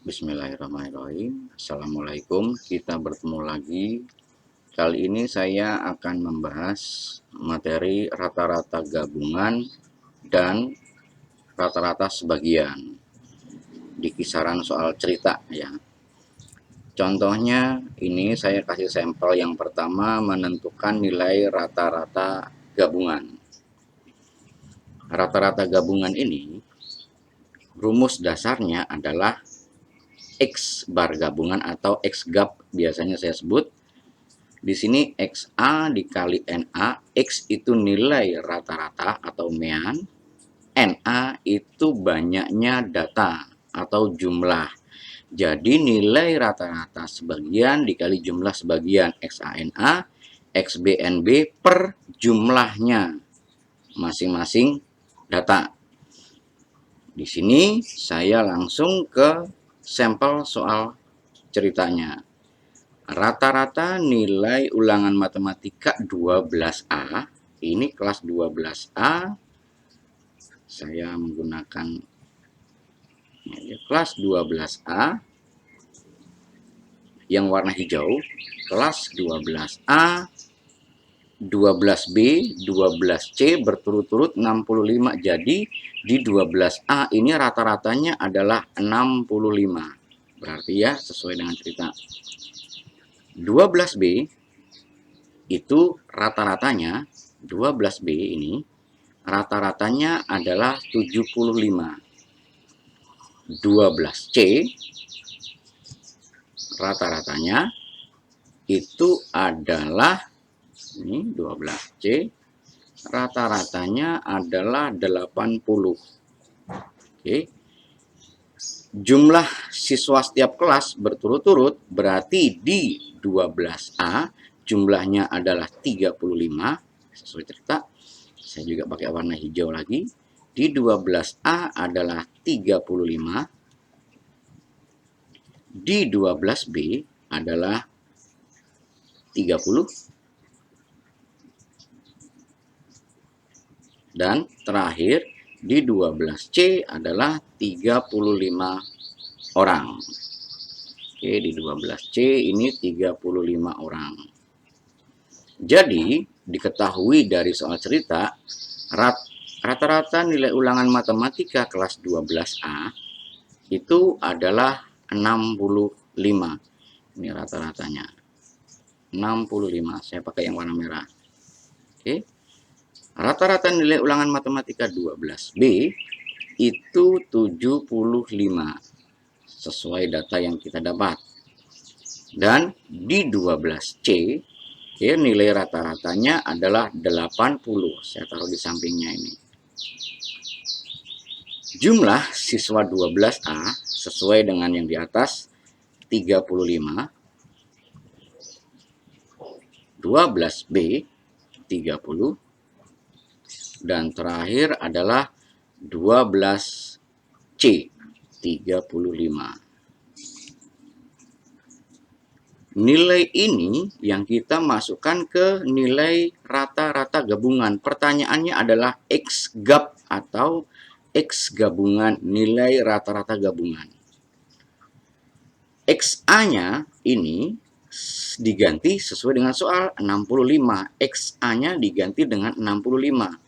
Bismillahirrahmanirrahim. Assalamualaikum, kita bertemu lagi. Kali ini saya akan membahas materi rata-rata gabungan dan rata-rata sebagian di kisaran soal cerita ya. Contohnya ini saya kasih sampel yang pertama, menentukan nilai rata-rata gabungan. Rata-rata gabungan ini rumus dasarnya adalah X bar gabungan atau X gab biasanya saya sebut. Di sini XA dikali NA, X itu nilai rata-rata atau mean, NA itu banyaknya data atau jumlah. Jadi nilai rata-rata sebagian dikali jumlah sebagian XANA, XBNB per jumlahnya masing-masing data. Di sini saya langsung ke sampel soal ceritanya. Rata-rata nilai ulangan matematika 12A, ini kelas 12A, saya menggunakan kelas 12A yang warna hijau, kelas 12A, 12B, 12C berturut-turut 65. Jadi di 12A ini rata-ratanya adalah 65. Berarti ya sesuai dengan cerita. 12B itu rata-ratanya, 12B ini rata-ratanya adalah 75. 12C rata-ratanya itu adalah ini 12C rata-ratanya adalah 80. Oke. Jumlah siswa setiap kelas berturut-turut, berarti di 12A jumlahnya adalah 35, sesuai cerita. Saya juga pakai warna hijau lagi. Di 12A adalah 35. Di 12B adalah 30. Dan terakhir di 12C adalah 35 orang. Oke, di 12C ini 35 orang. Jadi, diketahui dari soal cerita, rata-rata nilai ulangan matematika kelas 12A itu adalah 65. Ini rata-ratanya. 65. Saya pakai yang warna merah. Oke. Rata-rata nilai ulangan matematika 12B itu 75 sesuai data yang kita dapat. Dan di 12C ya, nilai rata-ratanya adalah 80. Saya taruh di sampingnya ini. Jumlah siswa 12A sesuai dengan yang di atas 35, 12B 30, dan terakhir adalah 12C 35. Nilai ini yang kita masukkan ke nilai rata-rata gabungan. Pertanyaannya adalah X gab atau X gabungan, nilai rata-rata gabungan. XA-nya ini diganti sesuai dengan soal 65. XA-nya diganti dengan 65.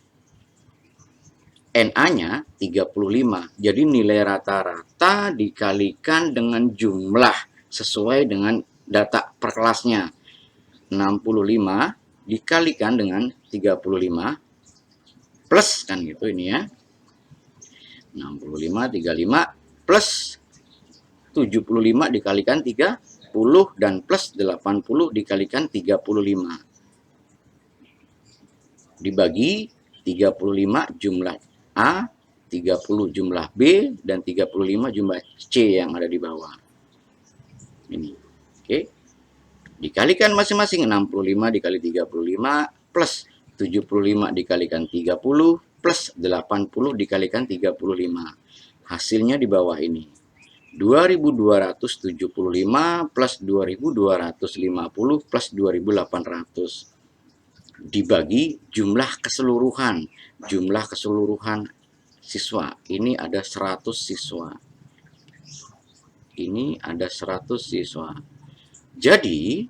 NA-nya 35. Jadi nilai rata-rata dikalikan dengan jumlah sesuai dengan data per kelasnya. 65 dikalikan dengan 35 plus kan gitu ini ya. 65 35 plus 75 dikalikan 30 dan plus 80 dikalikan 35. Dibagi 35 jumlah A, 30 jumlah B, dan 35 jumlah C yang ada di bawah. Ini. Oke. Dikalikan masing-masing 65 dikali 35 plus 75 dikalikan 30 plus 80 dikalikan 35. Hasilnya di bawah ini. 2275 plus 2250 plus 2800 dibagi jumlah keseluruhan siswa. Ini ada 100 siswa. ini ada 100 siswa. Jadi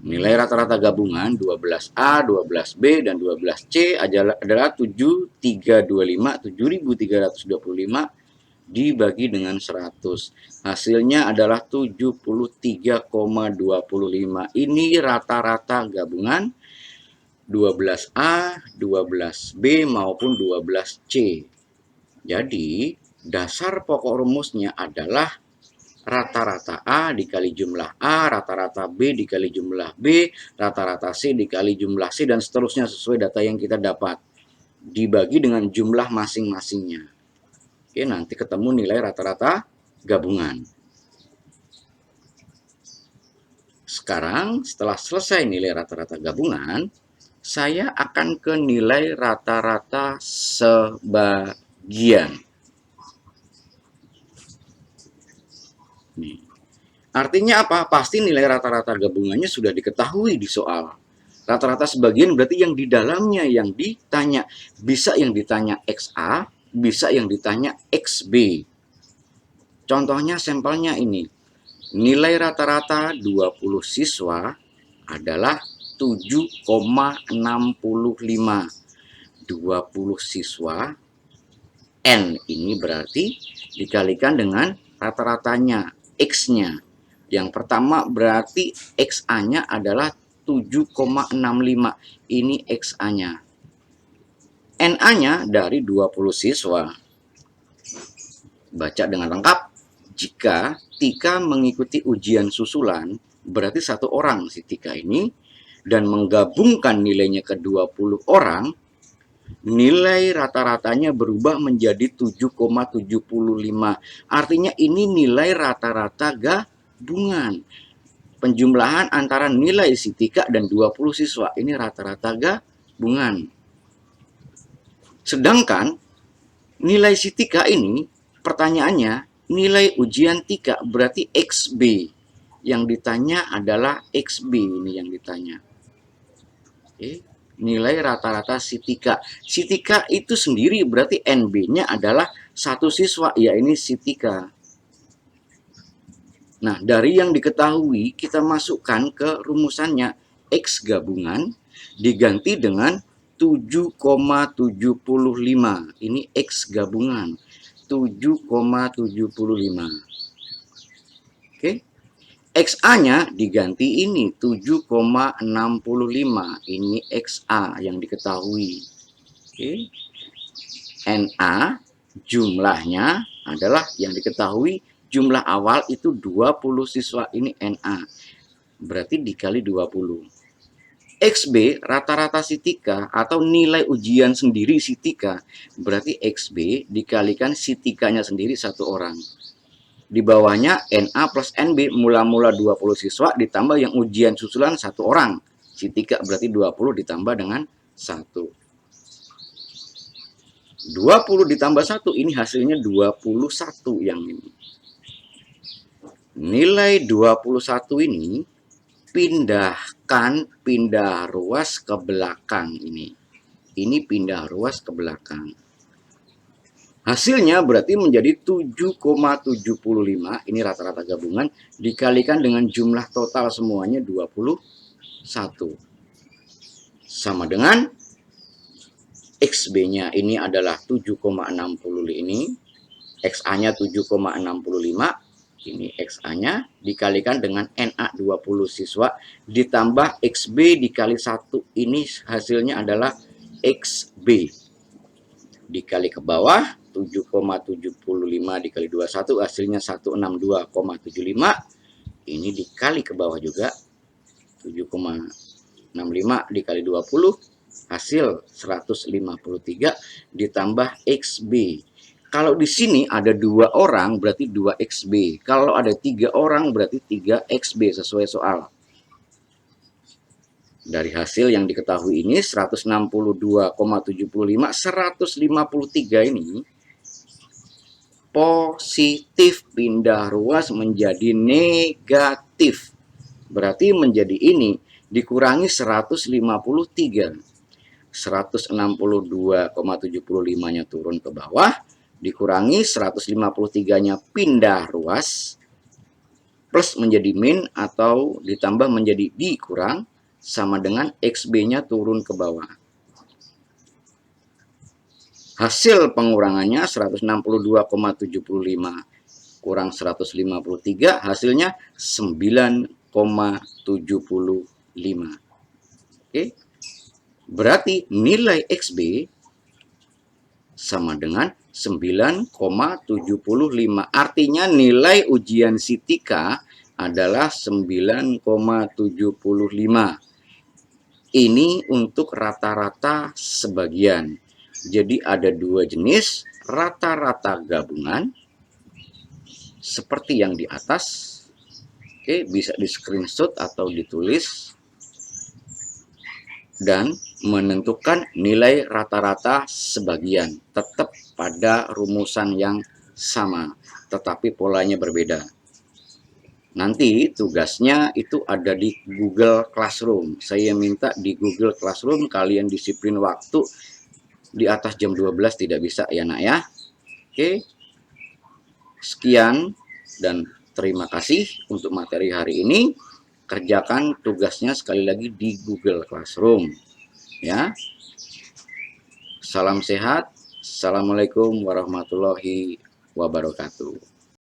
nilai rata-rata gabungan 12A, 12B, dan 12C adalah 7.325 dibagi dengan 100. Hasilnya adalah 73,25. Ini rata-rata gabungan 12A, 12B, maupun 12C. Jadi, dasar pokok rumusnya adalah rata-rata A dikali jumlah A, rata-rata B dikali jumlah B, rata-rata C dikali jumlah C, dan seterusnya sesuai data yang kita dapat. Dibagi dengan jumlah masing-masingnya. Oke, nanti ketemu nilai rata-rata gabungan. Sekarang, setelah selesai nilai rata-rata gabungan, saya akan ke nilai rata-rata sebagian. Nih. Artinya apa? Pasti nilai rata-rata gabungannya sudah diketahui di soal. Rata-rata sebagian berarti yang di dalamnya yang ditanya. Bisa yang ditanya XA, bisa yang ditanya XB. Contohnya sampelnya ini. Nilai rata-rata 20 siswa adalah 7,65. 20 siswa, N ini berarti dikalikan dengan rata-ratanya, X-nya. Yang pertama berarti XA-nya adalah 7,65. Ini XA-nya. NA-nya dari 20 siswa. Baca dengan lengkap. Jika Tika mengikuti ujian susulan, berarti satu orang si Tika ini, dan menggabungkan nilainya ke 20 orang, nilai rata-ratanya berubah menjadi 7,75. Artinya ini nilai rata-rata gabungan. Penjumlahan antara nilai si Tika dan 20 siswa. Ini rata-rata gabungan. Sedangkan nilai si Tika ini, pertanyaannya, nilai ujian Tika berarti XB. Yang ditanya adalah XB, ini yang ditanya. Oke. Nilai rata-rata si Tika. Si Tika itu sendiri berarti NB-nya adalah satu siswa, ya ini si Tika. Nah, dari yang diketahui kita masukkan ke rumusannya. X gabungan diganti dengan 7,75. Ini X gabungan. 7,75. Oke. XA-nya diganti ini 7,65. Ini XA yang diketahui. Oke. NA jumlahnya adalah yang diketahui, jumlah awal itu 20 siswa, ini NA. Berarti dikali 20. XB rata-rata si Tika atau nilai ujian sendiri si Tika, berarti XB dikalikan si Tikanya sendiri satu orang. Di bawahnya NA plus NB, mula-mula 20 siswa ditambah yang ujian susulan satu orang. Si Tika berarti 20 ditambah dengan 1. 20 ditambah 1, ini hasilnya 21 yang ini. Nilai 21 ini pindah ruas ke belakang ini. Ini pindah ruas ke belakang. Hasilnya berarti menjadi 7,75, ini rata-rata gabungan, dikalikan dengan jumlah total semuanya 21. Sama dengan XB-nya ini adalah 7,60 ini, XA-nya 7,65, ini XA-nya dikalikan dengan NA 20 siswa, ditambah XB dikali 1, ini hasilnya adalah XB. Dikali ke bawah, 7,75 dikali 21 hasilnya 162,75. Ini dikali ke bawah juga 7,65 dikali 20 hasil 153 ditambah XB. Kalau di sini ada 2 orang berarti 2 XB. Kalau ada 3 orang berarti 3 XB sesuai soal. Dari hasil yang diketahui ini 162,75, 153 ini positif, pindah ruas menjadi negatif. Berarti menjadi ini dikurangi 153. 162,75-nya turun ke bawah, dikurangi 153-nya pindah ruas, plus menjadi min atau ditambah menjadi dikurang, sama dengan XB-nya turun ke bawah. Hasil pengurangannya 162,75 kurang 153, hasilnya 9,75. Oke. Berarti nilai XB sama dengan 9,75. Artinya nilai ujian Sitika adalah 9,75. Ini untuk rata-rata sebagian. Jadi ada dua jenis, rata-rata gabungan seperti yang di atas. Oke, bisa di screenshot atau ditulis dan menentukan nilai rata-rata sebagian, tetap pada rumusan yang sama, tetapi polanya berbeda. Nanti tugasnya itu ada di Google Classroom. Saya minta di Google Classroom kalian disiplin waktu, di atas jam 12 tidak bisa ya nak ya. Oke, sekian dan terima kasih untuk materi hari ini. Kerjakan tugasnya sekali lagi di Google Classroom ya. Salam sehat. Assalamualaikum warahmatullahi wabarakatuh.